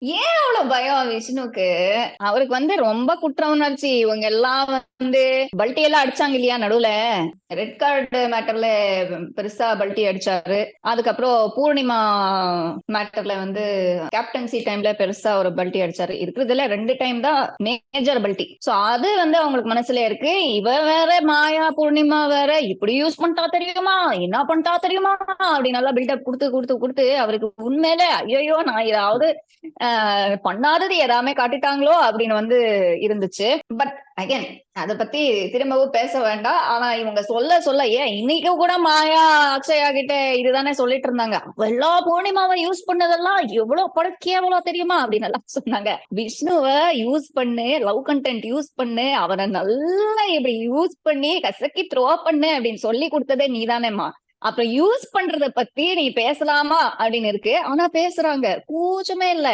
ஏன் அவ்வளவு பயம் விஷ்ணுக்கு? அவருக்கு ரொம்ப குற்ற உணர்ச்சி. இவங்க எல்லாம் பல்டி எல்லாம் அடிச்சாங்க இல்லையா நடுவுல? ரெட் கார்டு மேட்டர்ல பெருசா பல்டி அடிச்சாரு. அதுக்கப்புறம் பூர்ணிமா மேட்டர்ல கேப்டன்சி டைம்ல பெருசா ஒரு பல்டி அடிச்சாரு. இருக்கிறதுல 2 டைம் தான் மேஜர் பல்டி. சோ அது அவங்களுக்கு மனசுல இருக்கு. இவ வேற மாயா பூர்ணிமா வேற இப்படி யூஸ் பண்ணிட்டா தெரியுமா? என்ன பண்ணிட்டா தெரியுமா? அப்படி நல்லா பில்டப் குடுத்து குடுத்து குடுத்து அவருக்கு உண்மையில ஐயோ நான் ஏதாவது பண்ணாதது எதாமே காட்டிட்டாங்களோ அப்படின்னு இருந்துச்சு. பட் அகைன் அத பத்தி திரும்பவும் பேச வேண்டாம். ஆனா இவங்க சொல்ல சொல்ல ஏன் இன்னைக்கு கூட மாயா அக்ஷயா கிட்ட இதுதானே சொல்லிட்டு இருந்தாங்க. எல்லா பூர்ணிமாவை யூஸ் பண்ணதெல்லாம் எவ்வளவு கேவலம் தெரியுமா அப்படின்னு எல்லாம் சொன்னாங்க. விஷ்ணுவ யூஸ் பண்ணு, லவ் கண்டென்ட் யூஸ் பண்ணு, அவனை நல்லா இப்படி யூஸ் பண்ணி கசக்கி த்ரோ பண்ணு அப்படின்னு சொல்லி கொடுத்ததே நீதானேம்மா. அப்புறம் யூஸ் பண்றத பத்தி நீ பேசலாமா அப்படின்னு இருக்கு. ஆனா பேசுறாங்க. கூச்சமே இல்ல.